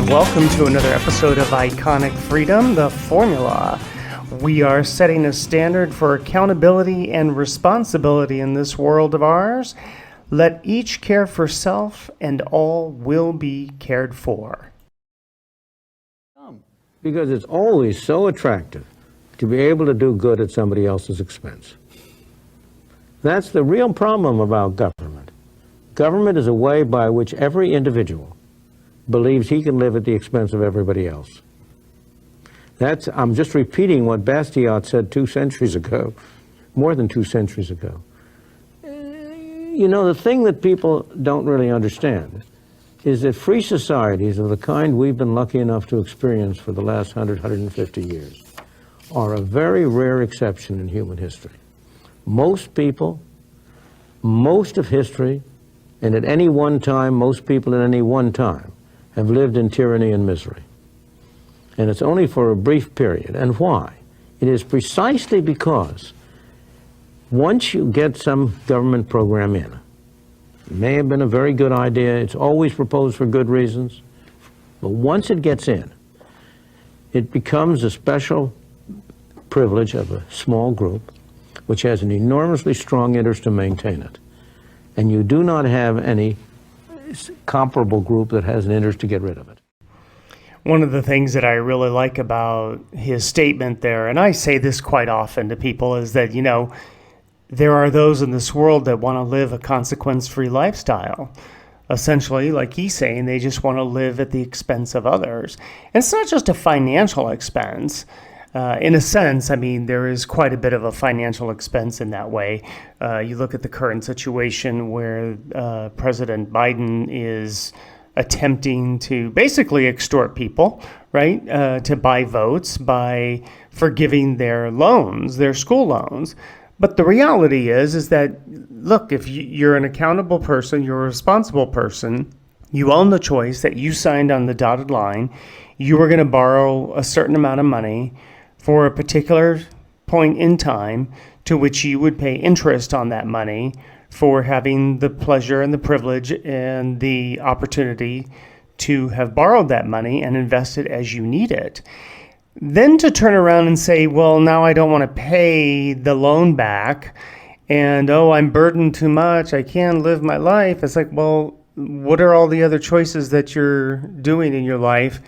welcome to another episode of Iconic Freedom, the formula. We are setting a standard for accountability and responsibility in this world of ours. Let each care for self, and all will be cared for. Because it's always so attractive to be able to do good at somebody else's expense. That's the real problem about government. Government is a way by which every individual believes he can live at the expense of everybody else. I'm just repeating what Bastiat said 2 centuries ago, more than 2 centuries ago. You know, the thing that people don't really understand is that free societies of the kind we've been lucky enough to experience for the last 100, 150 years are a very rare exception in human history. Most people, most of history, and at any one time, most people at any one time have lived in tyranny and misery. And it's only for a brief period. And why? It is precisely because once you get some government program in, it may have been a very good idea, it's always proposed for good reasons, but once it gets in, it becomes a special privilege of a small group which has an enormously strong interest to maintain it. And you do not have any comparable group that has an interest to get rid of it. One of the things that I really like about his statement there, and I say this quite often to people, is that, there are those in this world that want to live a consequence-free lifestyle. Essentially, like he's saying, they just want to live at the expense of others. And it's not just a financial expense. In a sense, there is quite a bit of a financial expense in that way. You look at the current situation where President Biden is attempting to basically extort people, right, to buy votes by forgiving their loans, their school loans. But the reality is that, look, if you're an accountable person, you're a responsible person, you own the choice that you signed on the dotted line, you were going to borrow a certain amount of money for a particular point in time to which you would pay interest on that money for having the pleasure and the privilege and the opportunity to have borrowed that money and invest it as you need it. Then to turn around and say, well, now I don't want to pay the loan back and, I'm burdened too much, I can't live my life. It's like, well, what are all the other choices that you're doing in your life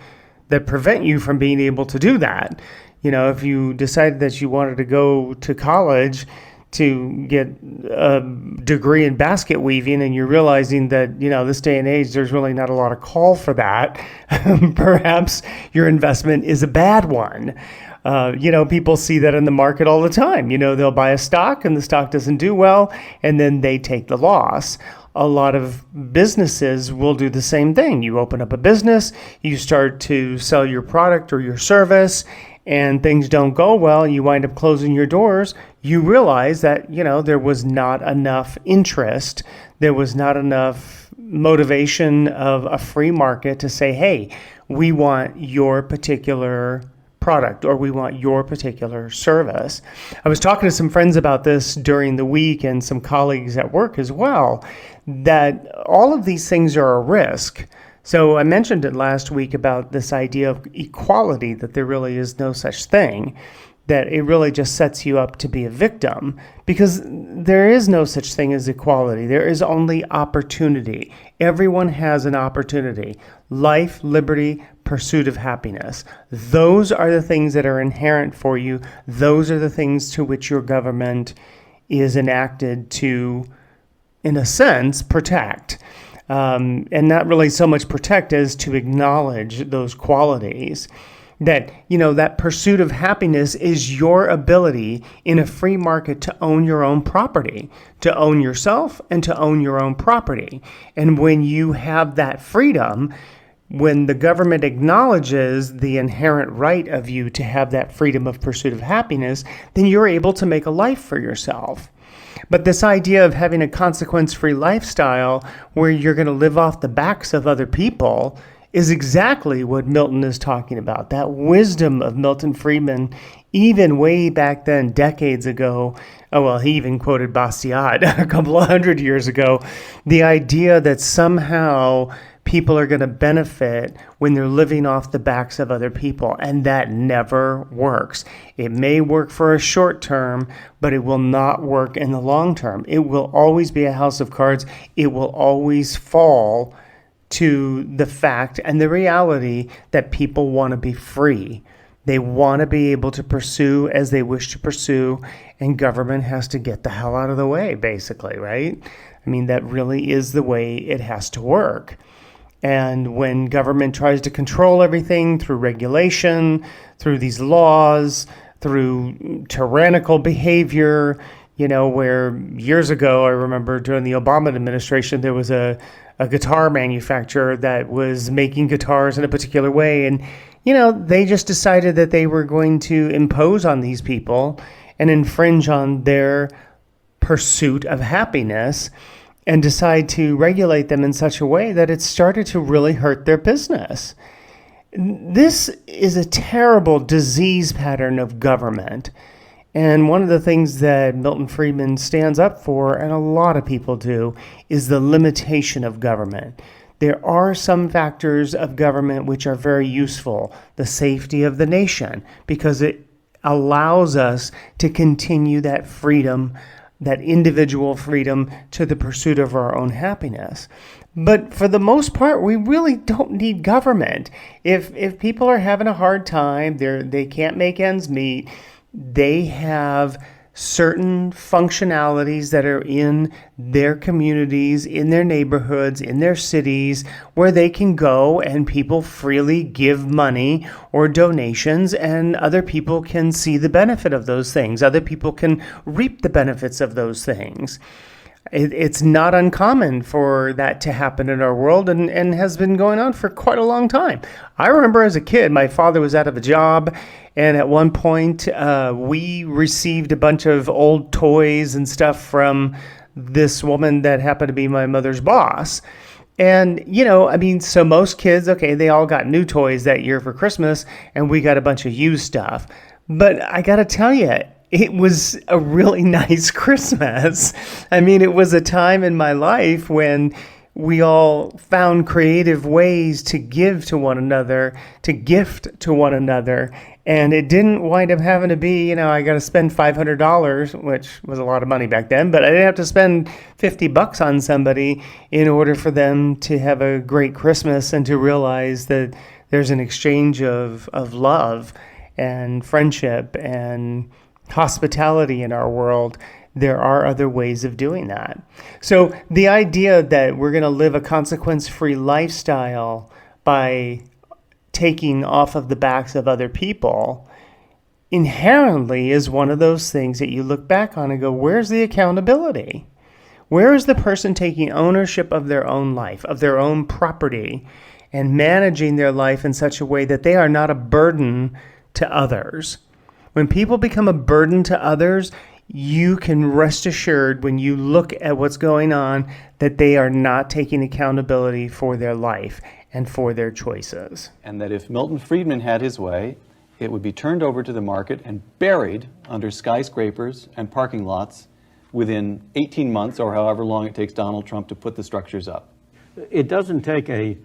that prevent you from being able to do that? If you decided that you wanted to go to college to get a degree in basket weaving and you're realizing that, this day and age, there's really not a lot of call for that, perhaps your investment is a bad one. People see that in the market all the time. They'll buy a stock and the stock doesn't do well and then they take the loss. A lot of businesses will do the same thing. You open up a business, you start to sell your product or your service, and things don't go well, you wind up closing your doors, you realize that, there was not enough interest, there was not enough motivation of a free market to say, hey, we want your particular product or we want your particular service. I was talking to some friends about this during the week and some colleagues at work as well, that all of these things are a risk. So I mentioned it last week about this idea of equality, that there really is no such thing, that it really just sets you up to be a victim, because there is no such thing as equality. There is only opportunity. Everyone has an opportunity. Life, liberty, pursuit of happiness. Those are the things that are inherent for you. Those are the things to which your government is enacted to, in a sense, protect. And not really so much protect as to acknowledge those qualities. That, that pursuit of happiness is your ability in a free market to own your own property, to own yourself and to own your own property. And when you have that freedom, when the government acknowledges the inherent right of you to have that freedom of pursuit of happiness, then you're able to make a life for yourself. But this idea of having a consequence-free lifestyle where you're going to live off the backs of other people is exactly what Milton is talking about. That wisdom of Milton Friedman, even way back then, decades ago. He even quoted Bastiat a couple of 100 years ago. The idea that somehow people are going to benefit when they're living off the backs of other people, and that never works. It may work for a short term, but it will not work in the long term. It will always be a house of cards. It will always fall to the fact and the reality that people want to be free. They want to be able to pursue as they wish to pursue, and government has to get the hell out of the way, basically, right? I mean, that really is the way it has to work. And when government tries to control everything through regulation, through these laws, through tyrannical behavior, where years ago, I remember during the Obama administration, there was a guitar manufacturer that was making guitars in a particular way. And, they just decided that they were going to impose on these people and infringe on their pursuit of happiness, and decide to regulate them in such a way that it started to really hurt their business. This is a terrible disease pattern of government. And one of the things that Milton Friedman stands up for, and a lot of people do, is the limitation of government. There are some factors of government which are very useful. The safety of the nation, because it allows us to continue that freedom, that individual freedom to the pursuit of our own happiness. But for the most part, we really don't need government. If people are having a hard time, they can't make ends meet, they have certain functionalities that are in their communities, in their neighborhoods, in their cities, where they can go and people freely give money or donations, and other people can see the benefit of those things. Other people can reap the benefits of those things. It's not uncommon for that to happen in our world, and has been going on for quite a long time. I remember as a kid, my father was out of a job, and at one point we received a bunch of old toys and stuff from this woman that happened to be my mother's boss. And, so most kids, okay, they all got new toys that year for Christmas, and we got a bunch of used stuff. But I got to tell you, it was a really nice Christmas. I mean, it was a time in my life when we all found creative ways to give to one another, to gift to one another. And it didn't wind up having to be, I got to spend $500, which was a lot of money back then, but I didn't have to spend $50 on somebody in order for them to have a great Christmas and to realize that there's an exchange of love and friendship and hospitality in our world. There are other ways of doing that. So the idea that we're going to live a consequence-free lifestyle by taking off of the backs of other people inherently is one of those things that you look back on and go, where's the accountability? Where is the person taking ownership of their own life, of their own property, and managing their life in such a way that they are not a burden to others? When people become a burden to others, you can rest assured when you look at what's going on that they are not taking accountability for their life and for their choices. And that if Milton Friedman had his way, it would be turned over to the market and buried under skyscrapers and parking lots within 18 months or however long it takes Donald Trump to put the structures up. It doesn't take a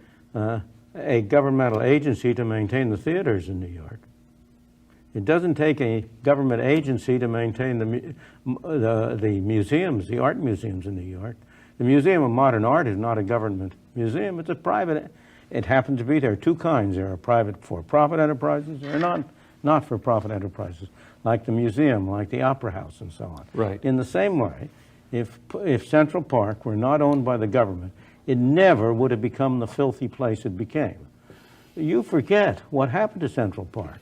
governmental agency to maintain the theaters in New York. It doesn't take a government agency to maintain the museums, the art museums in New York. The Museum of Modern Art is not a government museum, it's a private. It happens to be there are two kinds. There are private for-profit enterprises, there are not-for-profit enterprises, like the museum, like the Opera House, and so on. Right. In the same way, if Central Park were not owned by the government, it never would have become the filthy place it became. You forget what happened to Central Park.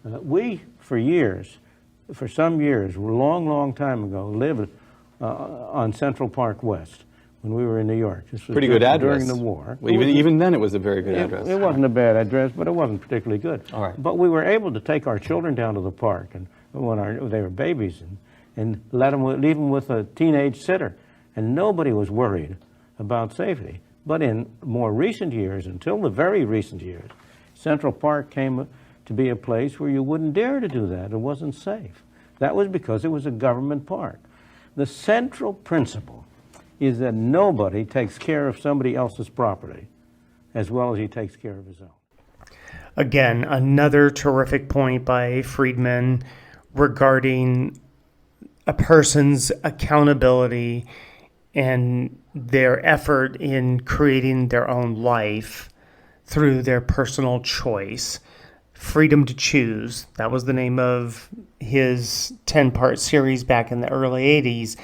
We, for some years, a long time ago, lived on Central Park West when we were in New York. This was pretty good address. During the war. Well, even then it was a very good address. It wasn't a bad address, but it wasn't particularly good. All right. But we were able to take our children down to the park and when they were babies and leave them with a teenage sitter. And nobody was worried about safety. But in more recent years, until the very recent years, Central Park came to be a place where you wouldn't dare to do that. It wasn't safe. That was because it was a government park. The central principle is that nobody takes care of somebody else's property as well as he takes care of his own. Again, another terrific point by Friedman regarding a person's accountability and their effort in creating their own life through their personal choice. Freedom to Choose. That was the name of his 10-part series back in the early 80s.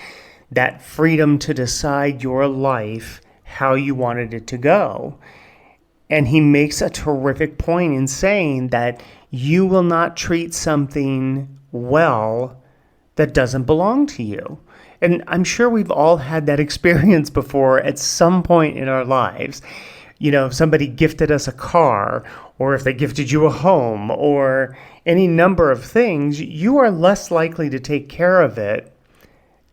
That freedom to decide your life how you wanted it to go. And he makes a terrific point in saying that you will not treat something well that doesn't belong to you. And I'm sure we've all had that experience before at some point in our lives. You know, if somebody gifted us a car, or if they gifted you a home, or any number of things, you are less likely to take care of it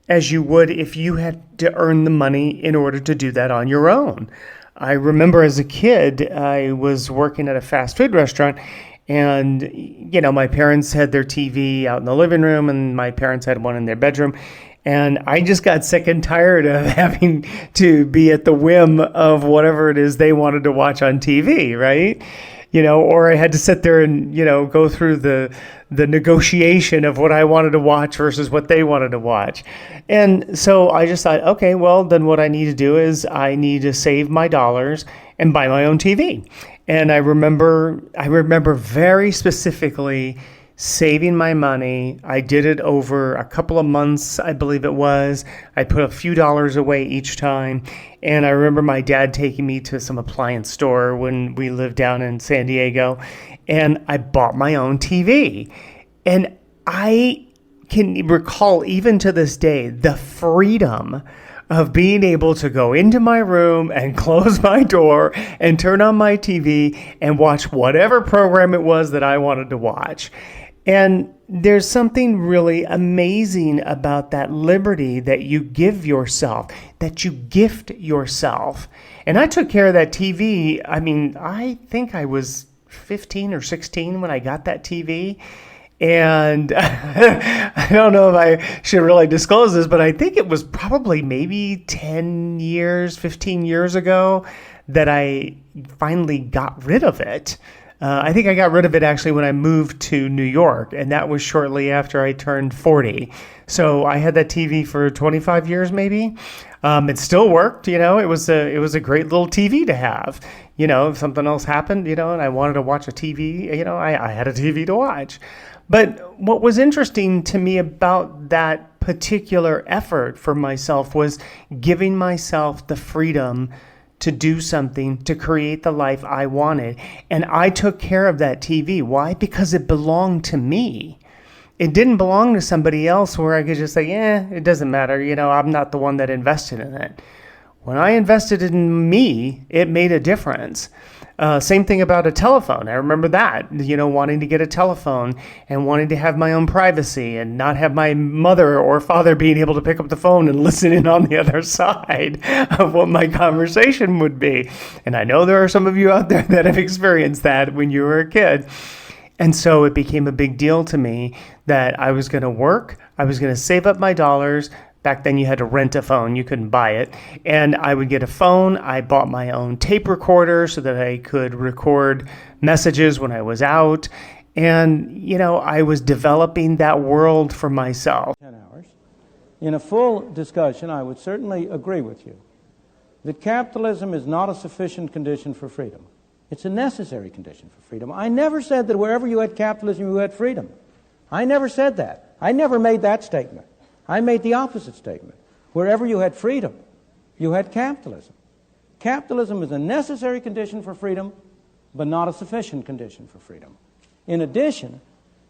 as you would if you had to earn the money in order to do that on your own. I remember as a kid, I was working at a fast food restaurant, and, you know, my parents had their TV out in the living room, and my parents had one in their bedroom. And I just got sick and tired of having to be at the whim of whatever it is they wanted to watch on TV, right? You know, or I had to sit there and, you know, go through the negotiation of what I wanted to watch versus what they wanted to watch. And so I just thought, okay, well, then what I need to do is I need to save my dollars and buy my own TV. And I remember very specifically saving my money. I did it over a couple of months, I believe it was. I put a few dollars away each time. And I remember my dad taking me to some appliance store when we lived down in San Diego, and I bought my own TV. And I can recall even to this day the freedom of being able to go into my room and close my door and turn on my TV and watch whatever program it was that I wanted to watch. And there's something really amazing about that liberty that you give yourself, that you gift yourself. And I took care of that TV. I mean, I think I was 15 or 16 when I got that TV. And I don't know if I should really disclose this, but I think it was probably maybe 10 years, 15 years ago that I finally got rid of it. I think I got rid of it actually when I moved to New York, and that was shortly after I turned 40. So I had that TV for 25 years maybe. It still worked, you know. It was a great little TV to have. You know, if something else happened, you know, and I wanted to watch a TV, you know, I had a TV to watch. But what was interesting to me about that particular effort for myself was giving myself the freedom to do something, to create the life I wanted. And I took care of that TV. Why? Because it belonged to me. It didn't belong to somebody else where I could just say, it doesn't matter. You know, I'm not the one that invested in it. When I invested in me, it made a difference. Same thing about a telephone. I remember that, you know, wanting to get a telephone and wanting to have my own privacy and not have my mother or father being able to pick up the phone and listen in on the other side of what my conversation would be. And I know there are some of you out there that have experienced that when you were a kid. And so it became a big deal to me that I was going to work, I was going to save up my dollars. Back then you had to rent a phone, you couldn't buy it. And I would get a phone. I bought my own tape recorder so that I could record messages when I was out. And, you know, I was developing that world for myself. 10 hours. In a full discussion, I would certainly agree with you that capitalism is not a sufficient condition for freedom. It's a necessary condition for freedom. I never said that wherever you had capitalism, you had freedom. I never said that. I never made that statement. I made the opposite statement. Wherever you had freedom, you had capitalism. Capitalism is a necessary condition for freedom, but not a sufficient condition for freedom. In addition,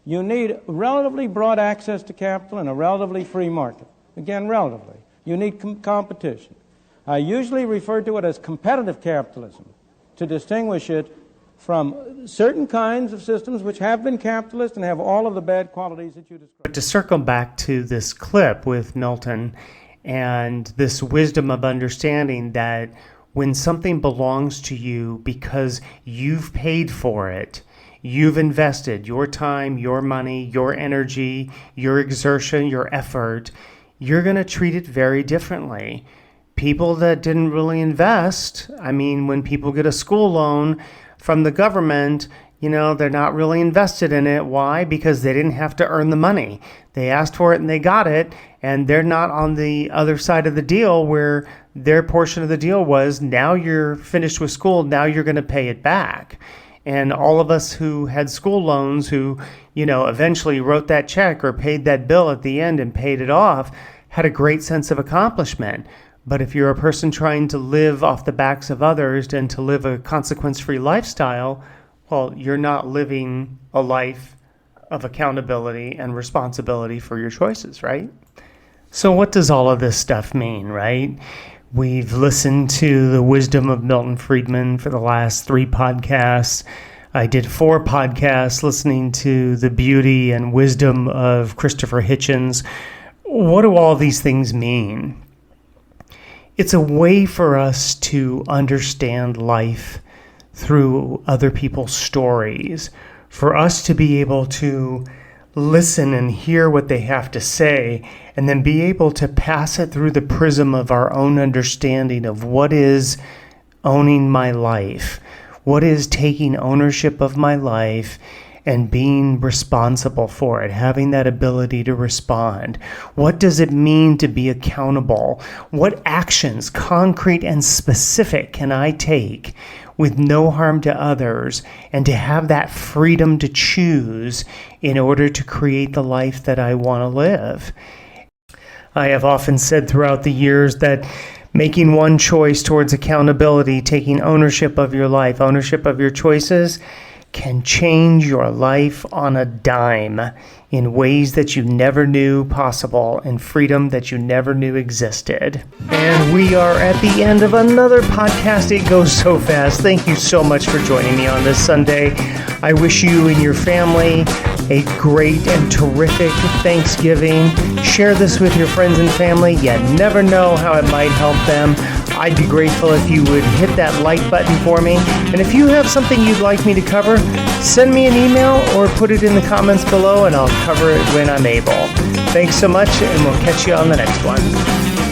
you need relatively broad access to capital and a relatively free market. Again, relatively. You need competition. I usually refer to it as competitive capitalism to distinguish it from certain kinds of systems which have been capitalist and have all of the bad qualities that you described. But to circle back to this clip with Milton and this wisdom of understanding that when something belongs to you because you've paid for it, you've invested your time, your money, your energy, your exertion, your effort, you're going to treat it very differently. people that didn't really invest. I mean, when people get a school loan from the government, they're not really invested in it. Why? Because they didn't have to earn the money. They asked for it and they got it, and they're not on the other side of the deal where their portion of the deal was, now you're finished with school, now you're going to pay it back. And all of us who had school loans who, eventually wrote that check or paid that bill at the end and paid it off had a great sense of accomplishment. But if you're a person trying to live off the backs of others and to live a consequence-free lifestyle, well, you're not living a life of accountability and responsibility for your choices, right? So what does all of this stuff mean, right? We've listened to the wisdom of Milton Friedman for the last 3 podcasts. I did 4 podcasts listening to the beauty and wisdom of Christopher Hitchens. What do all these things mean? It's a way for us to understand life through other people's stories, for us to be able to listen and hear what they have to say, and then be able to pass it through the prism of our own understanding of what is owning my life, what is taking ownership of my life and being responsible for it, having that ability to respond. What does it mean to be accountable? What actions, concrete and specific, can I take with no harm to others, and to have that freedom to choose in order to create the life that I want to live? I have often said throughout the years that making one choice towards accountability, taking ownership of your life, ownership of your choices, can change your life on a dime in ways that you never knew possible, and freedom that you never knew existed. And we are at the end of another podcast. It goes so fast. Thank you so much for joining me on this Sunday. I wish you and your family a great and terrific Thanksgiving. Share this with your friends and family. You never know how it might help them. I'd be grateful if you would hit that like button for me. And if you have something you'd like me to cover, send me an email or put it in the comments below and I'll cover it when I'm able. Thanks so much, and we'll catch you on the next one.